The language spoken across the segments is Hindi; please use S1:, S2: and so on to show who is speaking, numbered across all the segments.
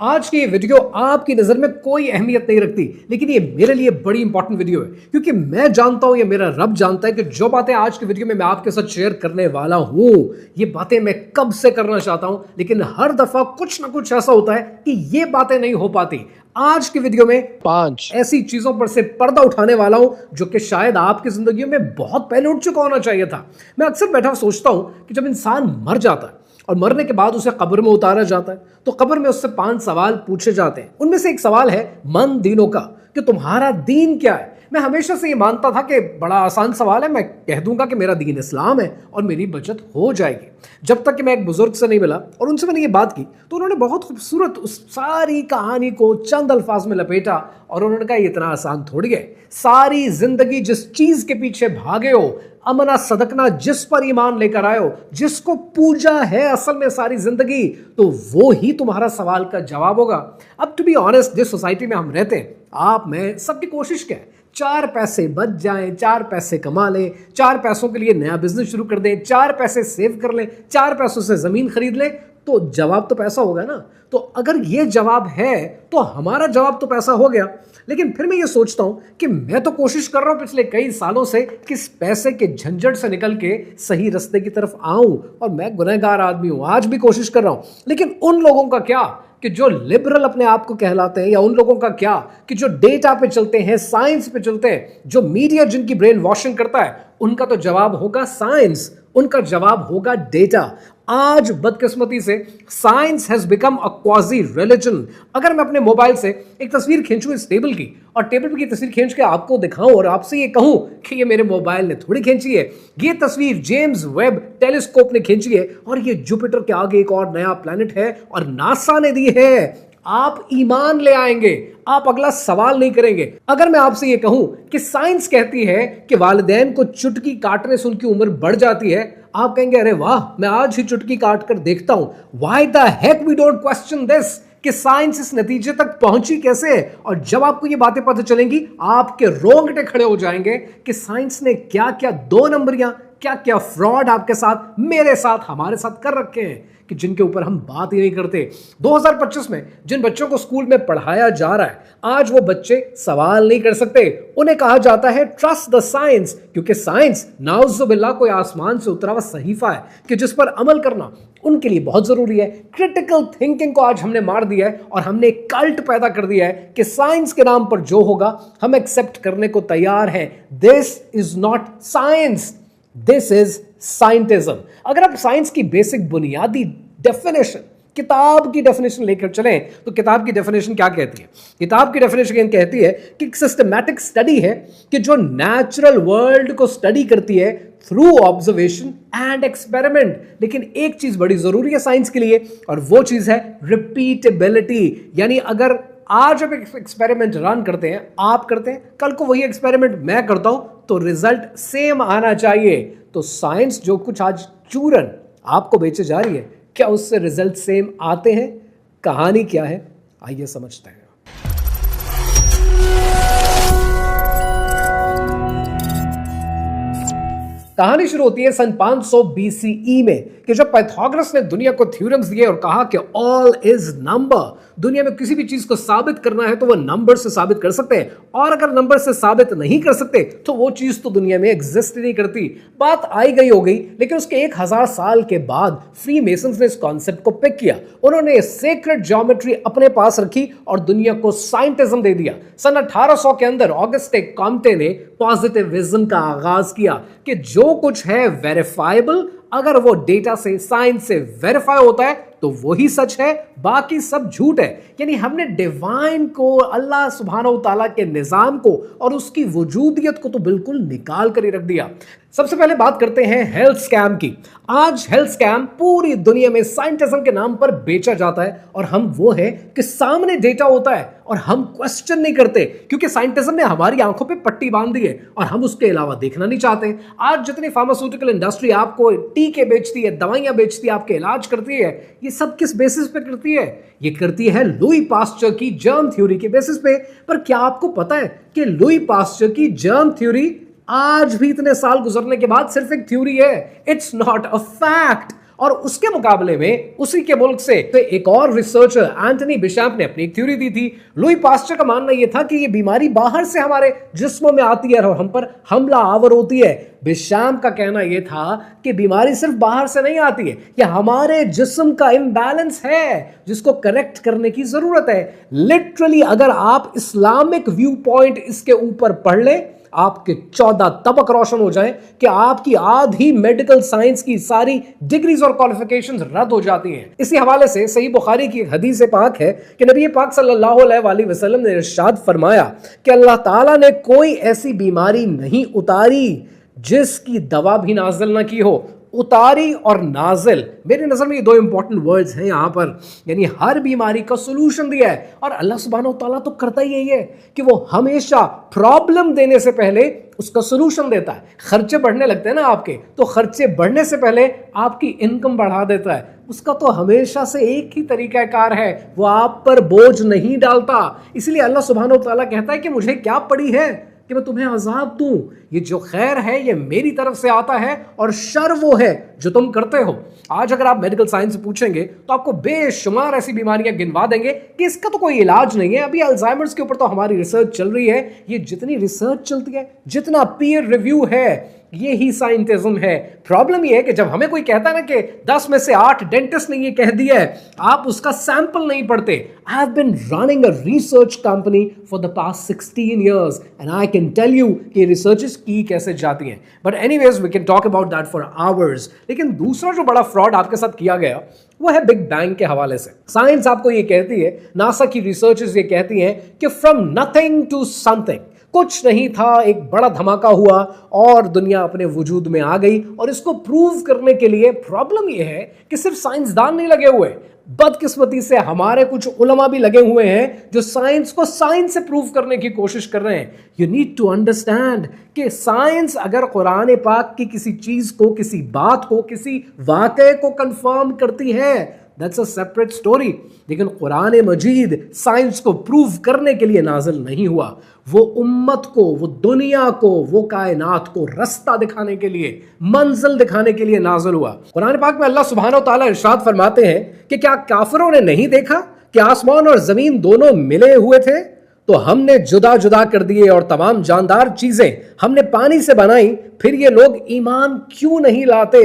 S1: आज की ये वीडियो आपकी नजर में कोई अहमियत नहीं रखती, लेकिन ये मेरे लिए बड़ी इंपॉर्टेंट वीडियो है क्योंकि मैं जानता हूं, ये मेरा रब जानता है कि जो बातें आज की वीडियो में मैं आपके साथ शेयर करने वाला हूं, ये बातें मैं कब से करना चाहता हूं, लेकिन हर दफा कुछ ना कुछ ऐसा होता है कि ये बातें नहीं हो पाती। आज की वीडियो में 5 ऐसी चीजों पर से पर्दा उठाने वाला हूं जो कि शायद आपकी जिंदगी में बहुत पहले उठ चुका होना चाहिए था। मैं अक्सर बैठा सोचता हूं कि जब इंसान मर जाता है और मरने के बाद उसे कब्र में उतारा जाता है तो कब्र में उससे 5 सवाल पूछे जाते हैं। उनमें से एक सवाल है मन दीनों का, कि तुम्हारा दीन क्या है। मैं हमेशा से ये मानता था कि बड़ा आसान सवाल है, मैं कह दूंगा कि मेरा दीन इस्लाम है और मेरी बचत हो जाएगी। जब तक कि मैं एक बुजुर्ग से नहीं मिला और उनसे मैंने ये बात की तो उन्होंने बहुत खूबसूरत उस सारी कहानी को चंद अल्फाज में लपेटा और उन्होंने कहा ये इतना आसान थोड़ी है। सारी जिंदगी जिस चीज के पीछे भागे हो, अमना सदकना जिस पर ईमान लेकर आए हो, जिसको पूजा है असल में सारी जिंदगी, तो वो ही तुम्हारा सवाल का जवाब होगा। अब टू बी ऑनेस्ट, जिस सोसाइटी में हम रहते हैं, आप मैं सबकी कोशिश क्या है, 4 पैसे बच जाएं, 4 पैसे कमा लें, 4 पैसों के लिए नया बिजनेस शुरू कर दें, 4 पैसे सेव कर लें, 4 पैसों से जमीन खरीद लें, तो जवाब तो पैसा होगा ना। तो अगर ये जवाब है तो हमारा जवाब तो पैसा हो गया। लेकिन फिर मैं ये सोचता हूं कि मैं तो कोशिश कर रहा हूं पिछले कई सालों से कि इस पैसे के झंझट से निकल के सही रास्ते की तरफ आऊं, और मैं गुनहगार आदमी हूं, आज भी कोशिश कर रहा हूं। लेकिन उन लोगों का क्या कि जो लिबरल अपने आप को कहलाते हैं, या उन लोगों का क्या कि जो डेटा पे चलते हैं, साइंस पे चलते हैं, जो मीडिया जिनकी ब्रेन वॉशिंग करता है, उनका तो जवाब होगा साइंस, उनका जवाब होगा डेटा। आज बदकिस्मती से science has become a quasi religion. अगर मैं अपने मोबाइल से एक तस्वीर खींचूं इस टेबल की, और टेबल की तस्वीर खींच के आपको दिखाऊं और आपसे ये कहूं कि ये मेरे मोबाइल ने थोड़ी खींची है, ये तस्वीर जेम्स वेब टेलीस्कोप ने खींची है और ये जुपिटर के आगे एक और नया प्लैनेट है और नासा ने दी है, आप ईमान ले आएंगे, आप अगला सवाल नहीं करेंगे। अगर मैं आपसे ये कहूं कि साइंस कहती है कि वालिदैन को चुटकी काटने से उनकी उम्र बढ़ जाती है, आप कहेंगे अरे वाह, मैं आज ही चुटकी काट कर देखता हूं। Why the heck we don't question this, कि साइंस इस नतीजे तक पहुंची कैसे। और जब आपको ये बातें पता चलेंगी, आपके रोंगटे खड़े हो जाएंगे कि साइंस ने क्या क्या 2 नंबरियां, क्या क्या फ्रॉड आपके साथ, मेरे साथ, हमारे साथ कर रखे हैं कि जिनके ऊपर हम बात ही नहीं करते। 2025 में जिन बच्चों को स्कूल में पढ़ाया जा रहा है, आज वो बच्चे सवाल नहीं कर सकते। उन्हें कहा जाता है ट्रस्ट द साइंस, क्योंकि साइंस नाउजुबिल्लाह कोई आसमान से उतरा हुआ सहीफा है कि जिस पर अमल करना उनके लिए बहुत जरूरी है। क्रिटिकल थिंकिंग को आज हमने मार दिया है और हमने एक कल्ट पैदा कर दिया है कि साइंस के नाम पर जो होगा हम एक्सेप्ट करने को तैयार हैं। This is not science, this is scientism. अगर आप साइंस की बेसिक बुनियादी डेफिनेशन, किताब की डेफिनेशन लेकर चलें, तो किताब की डेफिनेशन क्या कहती है? किताब की डेफिनेशन कहती है कि एक सिस्टमैटिक स्टडी है कि जो नेचुरल वर्ल्ड को स्टडी करती है थ्रू ऑब्जर्वेशन एंड एक्सपेरिमेंट। लेकिन एक चीज बड़ी जरूरी है साइंस के लिए, और वो चीज है रिपीटेबिलिटी। यानी अगर आज आप एक एक्सपेरिमेंट रन करते हैं, आप करते हैं, कल को वही एक्सपेरिमेंट मैं करता हूं, तो रिजल्ट सेम आना चाहिए। तो साइंस जो कुछ आज चूरन आपको बेचे जा रही है, क्या उससे रिजल्ट सेम आते हैं? कहानी क्या है, आइए समझते हैं। कहानी शुरू होती है सन 500 BCE में कि जब पाइथागोरस ने दुनिया को थ्योरम्स दिए और कहा कि ऑल इज नंबर। दुनिया में किसी भी चीज को साबित करना है तो वो नंबर से साबित कर सकते हैं, और अगर नंबर से साबित नहीं कर सकते तो वो चीज तो दुनिया में एग्जिस्ट ही नहीं करती। बात आई गई हो गई, लेकिन उसके 1000 साल के बाद फ्री मेसन्स ने इस कॉन्सेप्ट को पिक किया। उन्होंने सेक्रेड ज्योमेट्री अपने पास रखी और दुनिया को साइंटिज्म दे दिया। सन 1800 के अंदर ऑगस्टे कॉम्टे ने पॉजिटिविज्म का आगाज किया कि जो कुछ है वेरीफाइबल, अगर वो डेटा से, साइंस से वेरीफाई होता है तो वही सच है, बाकी सब झूठ है। यानी हमने डिवाइन को, अल्लाह सुब्हानहू तआला के निजाम को और उसकी वजूदियत को तो बिल्कुल निकाल कर ही रख दिया। सबसे पहले बात करते हैं हेल्थ स्कैम की। आज हेल्थ स्कैम पूरी दुनिया में साइंटिज्म के नाम पर बेचा जाता है, और हम वो है कि सामने डेटा होता है और हम क्वेश्चन नहीं करते, क्योंकि साइंटिज्म ने हमारी आंखों पे पट्टी बांध दी है और हम उसके अलावा देखना नहीं चाहते। आज जितनी फार्मास्यूटिकल इंडस्ट्री आपको टीके बेचती है, दवाइयां बेचती है, आपके इलाज करती है, ये सब किस बेसिस पे करती है? ये करती है लुई पास्चर की जर्म थ्योरी के बेसिस पे। पर क्या आपको पता है कि लुई पास्चर की जर्म थ्योरी आज भी इतने साल गुजरने के बाद सिर्फ एक थ्योरी है, इट्स नॉट अ फैक्ट। और उसके मुकाबले में उसी के मुल्क से तो एक और रिसर्चर एंटनी बिशैप ने अपनी एक थ्योरी दी थी। लुई पास्चर का मानना यह था कि यह बीमारी बाहर से हमारे जिस्मों में आती है और हम पर हमला आवर होती है। बिशैप का कहना यह था कि बीमारी सिर्फ बाहर से नहीं आती है, यह हमारे जिस्म का इम्बैलेंस है जिसको करेक्ट करने की जरूरत है। लिटरली अगर आप इस्लामिक व्यू पॉइंट इसके ऊपर पढ़ ले, आपके 14 तबक रोशन हो जाए कि आपकी आधी मेडिकल साइंस की सारी डिग्रीज और क्वालिफिकेशंस रद्द हो जाती हैं। इसी हवाले से सही बुखारी की एक हदीस पाक है कि नबी पाक सल्लल्लाहु अलैहि वसल्लम ने इरशाद फरमाया कि अल्लाह ताला ने कोई ऐसी बीमारी नहीं उतारी जिसकी दवा भी नाजिल ना की हो। उतारी और नाजिल, मेरी नजर में ये दो इंपॉर्टेंट वर्ड्स हैं यहां पर, यानी हर बीमारी का सोल्यूशन दिया है। और अल्लाह सुब्हानहू तआला तो करता ही यही है कि वो हमेशा प्रॉब्लम देने से पहले उसका सोल्यूशन देता है। खर्चे बढ़ने लगते हैं ना आपके, तो खर्चे बढ़ने से पहले आपकी इनकम बढ़ा देता है। उसका तो हमेशा से एक ही तरीकाकार है, वो आप पर बोझ नहीं डालता। इसलिए अल्लाह सुब्हानहू तआला कहता है कि मुझे क्या पड़ी है कि मैं तुम्हें अजाब दूं। ये जो खैर है ये मेरी तरफ से आता है और शर वो है जो तुम करते हो। आज अगर आप मेडिकल साइंस से पूछेंगे तो आपको बेशुमार ऐसी बीमारियां गिनवा देंगे कि इसका तो कोई इलाज नहीं है। अभी अल्जाइमर्स के ऊपर तो हमारी रिसर्च चल रही है। ये जितनी रिसर्च चलती है, जितना पीयर रिव्यू है, ये ही साइंटिज्म है। प्रॉब्लम ये है कि जब हमें कोई कहता है ना कि 10 में से 8 डेंटिस्ट ने ये कह दिया है, आप उसका सैंपल नहीं पढ़ते। I have been running a research company for the past 16 years and I can tell you कि रिसर्चेस की कैसे जाती हैं। But anyways we can talk about that for hours. लेकिन दूसरा जो बड़ा फ्रॉड आपके साथ किया गया वो है बिग बैंग के हवाले से। साइंस आपको ये कहती है, नासा की रिसर्चेस ये कहती हैं कि फ्रॉम नथिंग टू समथिंग, कुछ नहीं था, एक बड़ा धमाका हुआ और दुनिया अपने वजूद में आ गई। और इसको प्रूव करने के लिए प्रॉब्लम यह है कि सिर्फ साइंसदान नहीं लगे हुए, बदकिस्मती से हमारे कुछ उलमा भी लगे हुए हैं जो साइंस को साइंस से प्रूव करने की कोशिश कर रहे हैं। यू नीड टू अंडरस्टैंड कि साइंस अगर कुरान पाक की किसी चीज को, किसी बात को, किसी वाकये को कंफर्म करती है, दैट्स अ सेपरेट स्टोरी। लेकिन कुरान मजीद साइंस को प्रूव करने के लिए नाजिल नहीं हुआ। वो उम्मत को, वो दुनिया को, वो कायनात को रास्ता दिखाने के लिए, मंजिल दिखाने के लिए नाजिल हुआ। कुरान पाक में अल्लाह सुब्हानहू तआला इरशाद फरमाते हैं कि क्या काफिरों ने नहीं देखा कि आसमान और जमीन दोनों मिले हुए थे, तो हमने जुदा जुदा कर दिए और तमाम जानदार चीजें हमने पानी से बनाई, फिर ये लोग ईमान क्यों नहीं लाते।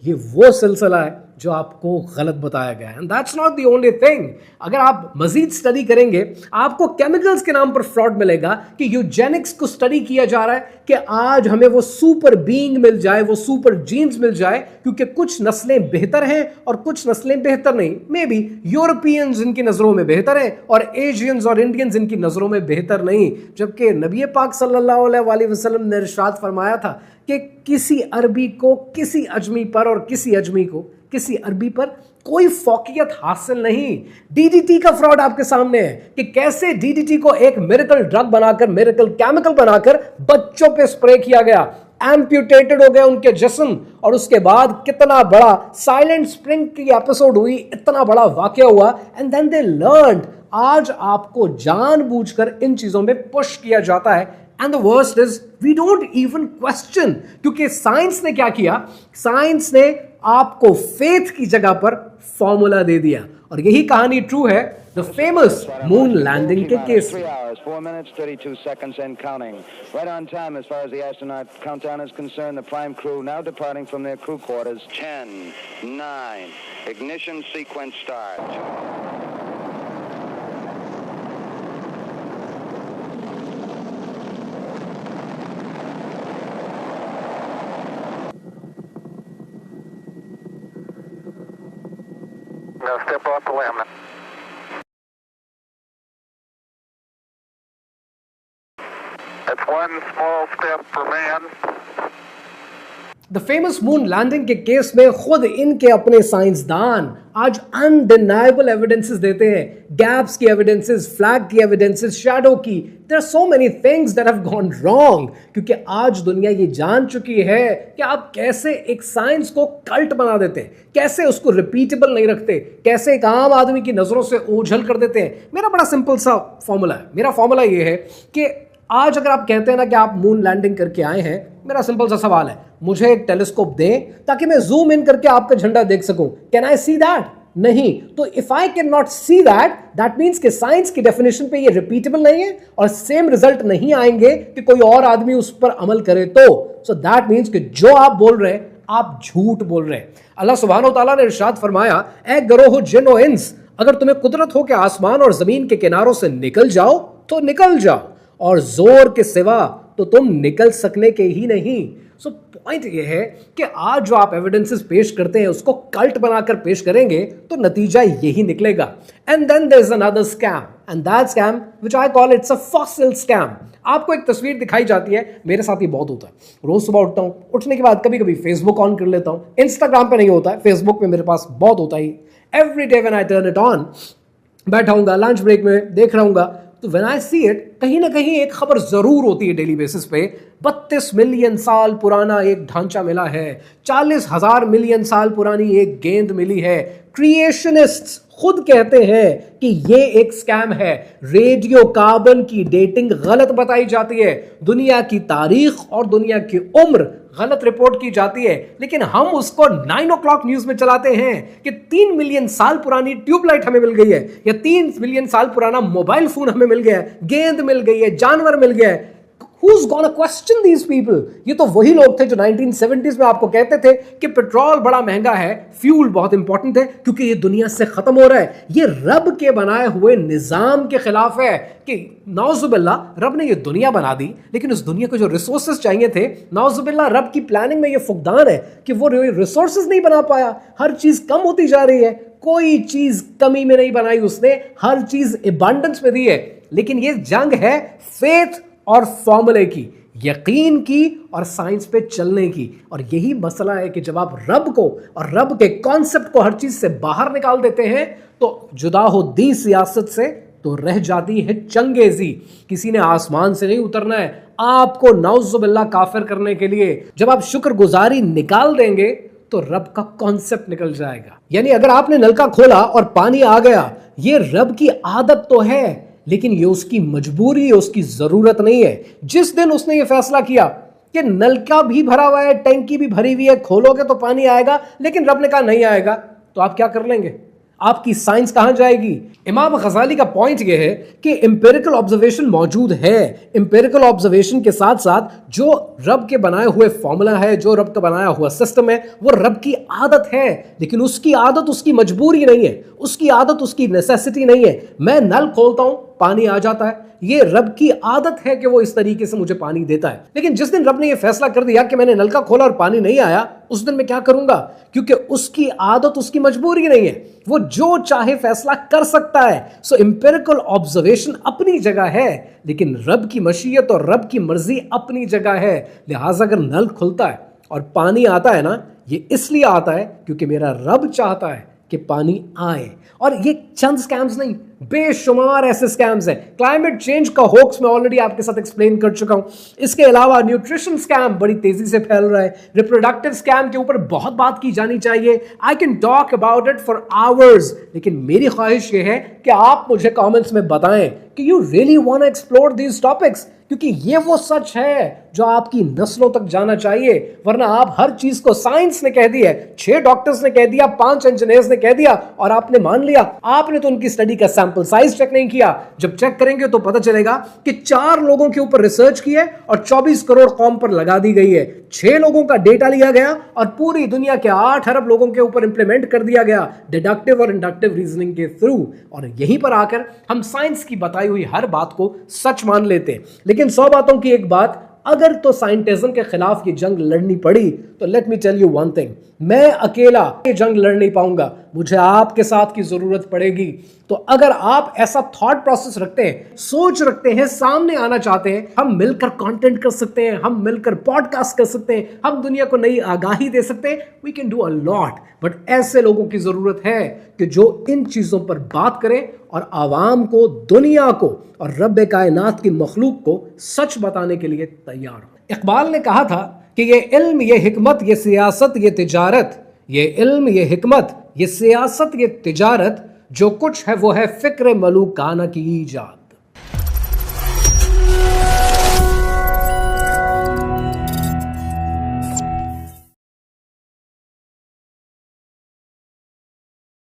S1: ये वो सिलसिला है जो आपको गलत बताया गया है। And that's not the only thing. अगर आप मजीद स्टडी करेंगे आपको केमिकल्स के नाम पर फ्रॉड मिलेगा कि यूजेनिक्स को स्टडी किया जा रहा है कि आज हमें वो सुपर बीइंग मिल जाए, वो सुपर जीन्स मिल जाए, क्योंकि कुछ नस्लें बेहतर हैं और कुछ नस्लें बेहतर नहीं। मे बी यूरोपियंस इनकी नजरों में बेहतर है और एशियंस और इंडियंस इनकी नजरों में बेहतर नहीं। जबकि नबी पाक सल्लल्लाहु अलैहि वसल्लम ने इरशाद फरमाया था कि किसी अरबी को किसी अजमी पर और किसी अजमी को किसी अरबी पर कोई फौकियत हासिल नहीं। डीडीटी का फ्रॉड आपके सामने है कि कैसे डीडीटी को एक मिरेकल ड्रग बनाकर, मिरेकल केमिकल बनाकर बच्चों पे स्प्रे किया गया, एम्प्यूटेटेड हो गए उनके जिस्म, और उसके बाद कितना बड़ा साइलेंट स्प्रिंग की एपिसोड हुई, इतना बड़ा वाकया हुआ, एंड देन दे लर्नड। आज आपको जानबूझकर इन चीजों में पुश किया जाता है। And the worst is we don't even question, क्योंकि साइंस ने क्या किया, साइंस ने आपको फेथ की जगह पर फॉर्मूला दे दिया। और यही कहानी ट्रू है द फेमस मून लैंडिंग के केस में।
S2: 4 minutes 32 seconds and counting. Right on time as far as the astronaut countdown is concerned. The prime crew now departing from their crew quarters. 10, 9, ignition sequence start. Now step off the limb. That's one small step for man.
S1: The famous moon landing के केस में खुद इनके अपने साइंसदान आज अनडिनाइबल एविडेंसेस देते हैं, गैप्स की एविडेंसेस, फ्लैग की एविडेंसेस, शैडो की। There are so many things that have gone wrong, क्योंकि आज दुनिया ये जान चुकी है कि आप कैसे एक साइंस को कल्ट बना देते हैं, कैसे उसको रिपीटेबल नहीं रखते, कैसे एक आम आदमी की नजरों से ओझल कर देते हैं। मेरा बड़ा सिंपल सा फॉर्मूला है। मेरा फॉर्मूला ये है कि आज अगर आप कहते हैं ना कि आप मून लैंडिंग करके आए हैं, मेरा सिंपल सा सवाल है, मुझे एक टेलीस्कोप दें ताकि मैं जूम इन करके आपका झंडा देख सकूं। Can I see that? नहीं। तो if I can not see that, that means कि साइंस की डेफिनेशन पे ये रिपीटेबल नहीं है और सेम रिजल्ट नहीं आएंगे कि कोई और आदमी उस पर अमल करे तो। सो दैट मीन्स कि जो आप बोल रहे हैं आप झूठ बोल रहे हैं। अल्लाह सुब्हानो तआला ने इरशाद फरमाया, ए गरोह जिन और इंस, अगर तुम्हें कुदरत हो कि आसमान और जमीन के किनारों से निकल जाओ तो निकल जाओ, और जोर के सिवा तो तुम निकल सकने के ही नहीं। सो पॉइंट ये है कि आज जो आप एविडेंसेस पेश करते हैं उसको कल्ट बनाकर पेश करेंगे तो नतीजा यही निकलेगा। And then there is another scam, and that scam which I call it's a fossil scam. आपको एक तस्वीर दिखाई जाती है, मेरे साथ ये बहुत होता है, रोज सुबह उठता हूँ, उठने के बाद कभी कभी फेसबुक ऑन कर लेता हूँ। इंस्टाग्राम पे नहीं होता है, फेसबुक पे मेरे पास बहुत होता है। Every day when I turn it on, बैठा हूँगा लंच ब्रेक में देख रहा हूँगा, तो व्हेन आई सी इट, कहीं ना कहीं एक खबर जरूर होती है डेली बेसिस पे। 32 मिलियन साल पुराना एक ढांचा मिला है, 40,000 मिलियन साल पुरानी एक गेंद मिली है। क्रिएशनिस्ट्स खुद कहते हैं कि ये एक स्कैम है। रेडियो कार्बन की डेटिंग गलत बताई जाती है, दुनिया की तारीख और दुनिया की उम्र गलत रिपोर्ट की जाती है, लेकिन हम उसको 9 o'clock न्यूज में चलाते हैं कि 3 मिलियन साल पुरानी ट्यूबलाइट हमें मिल गई है, या 3 मिलियन साल पुराना मोबाइल फोन हमें मिल गया है, गेंद मिल गई है, जानवर मिल गया है। Who's gonna question these people? ये तो वही लोग थे जो 1970s में आपको कहते थे कि पेट्रोल बड़ा महंगा है, फ्यूल बहुत इंपॉर्टेंट है क्योंकि ये दुनिया से खत्म हो रहा है। ये रब के बनाए हुए निजाम के खिलाफ है कि नाउजुबिल्लाह रब ने ये दुनिया बना दी, लेकिन उस दुनिया को जो रिसोर्सेज चाहिए थे, नाउजुबिल्लाह रब की प्लानिंग में ये फुकदान है कि वो रिसोर्सेज नहीं बना पाया। हर चीज कम होती जा रही है, कोई चीज कमी में नहीं बनाई उसने, हर चीज अबंडेंस में दी है। लेकिन ये जंग है फेथ और फॉर्मूले की, यकीन की और साइंस पे चलने की। और यही मसला है कि जब आप रब को और रब के कॉन्सेप्ट को हर चीज से बाहर निकाल देते हैं तो जुदा हो दी सियासत से तो रह जाती है चंगेजी। किसी ने आसमान से नहीं उतरना है आपको नाउजुबिल्लाह काफिर करने के लिए। जब आप शुक्रगुजारी निकाल देंगे तो रब का कॉन्सेप्ट निकल जाएगा। यानी अगर आपने नलका खोला और पानी आ गया, ये रब की आदत तो है, लेकिन ये उसकी मजबूरी है, उसकी जरूरत नहीं है। जिस दिन उसने ये फैसला किया कि नलका भी भरा हुआ है, टैंकी भी भरी हुई है, खोलोगे तो पानी आएगा, लेकिन रब ने कहा नहीं आएगा, तो आप क्या कर लेंगे? आपकी साइंस कहां जाएगी? इमाम गजाली का पॉइंट यह है कि एम्पिरिकल ऑब्जर्वेशन मौजूद है। एम्पिरिकल ऑब्जर्वेशन के साथ साथ जो रब के बनाए हुए फॉर्मूला है, जो रब का बनाया हुआ सिस्टम है, वो रब की आदत है, लेकिन उसकी आदत उसकी मजबूरी नहीं है, उसकी आदत उसकी नेसेसिटी नहीं है। मैं नल खोलता हूं, पानी आ जाता है, ये रब की आदत है कि वो इस तरीके से मुझे पानी देता है। लेकिन जिस दिन रब ने ये फैसला कर दिया कि मैंने नलका खोला और पानी नहीं आया, उस दिन मैं क्या करूंगा? क्योंकि उसकी आदत उसकी मजबूरी नहीं है, वो जो चाहे फैसला कर सकता है। सो एम्पिरिकल ऑब्जर्वेशन अपनी जगह है, लेकिन रब की मशीयत और रब की मर्जी अपनी जगह है। लिहाजा अगर नल खुलता है और पानी आता है ना, ये इसलिए आता है क्योंकि मेरा रब चाहता है कि पानी आए। और ये चंद स्कैम्स नहीं, बेशुमार ऐसे स्कैम्स हैं। क्लाइमेट चेंज का होक्स मैं ऑलरेडी आपके साथ एक्सप्लेन कर चुका हूं। इसके अलावा न्यूट्रिशन स्कैम बड़ी तेजी से फैल रहा है। रिप्रोडक्टिव स्कैम के ऊपर बहुत बात की जानी चाहिए। I can talk about it for hours, लेकिन मेरी ख्वाहिश ये है कि आप मुझे कमेंट्स में बताएं कि you really want to explore these topics, क्योंकि ये वो सच है जो आपकी नस्लों तक जाना चाहिए। वरना आप हर चीज को साइंस ने कह दिया है, 6 डॉक्टर्स ने कह दिया, 5 इंजीनियर्स ने कह दिया और आपने मान लिया। आपने तो उनकी स्टडी का सैंपल साइज चेक नहीं किया। जब चेक करेंगे तो पता चलेगा कि 4 लोगों के ऊपर रिसर्च की है और 24 करोड़ कौम पर लगा दी गई है। 6 लोगों का डेटा लिया गया और पूरी दुनिया के 8 अरब लोगों के ऊपर इंप्लीमेंट कर दिया गया डिडक्टिव और इंडक्टिव रीजनिंग के थ्रू। और यहीं पर आकर हम साइंस की बताई हुई हर बात को सच मान लेते हैं। लेकिन 100 बातों की एक बात, अगर तो साइंटिज्म के खिलाफ ये जंग लड़नी पड़ी तो let me tell you one thing, मैं अकेला ये जंग लड़ नहीं पाऊंगा, मुझे आपके साथ की जरूरत पड़ेगी। तो अगर आप ऐसा थॉट प्रोसेस रखते हैं, सोच रखते हैं, सामने आना चाहते हैं, हम मिलकर कंटेंट कर सकते हैं, हम मिलकर पॉडकास्ट कर सकते हैं, हम दुनिया को नई आगाही दे सकते हैं। We can do a lot, but ऐसे लोगों की जरूरत है कि जो इन चीजों पर बात करें और आवाम को, दुनिया को और रब कायनात की मखलूक को सच बताने के लिए तैयार हो। इकबाल ने कहा था कि ये इल्म, ये हिकमत, ये सियासत, ये तिजारत, ये इल्म, ये हिकमत, ये सियासत, ये तिजारत, जो कुछ है वो है फिक्र मलूकाना की ईजाद।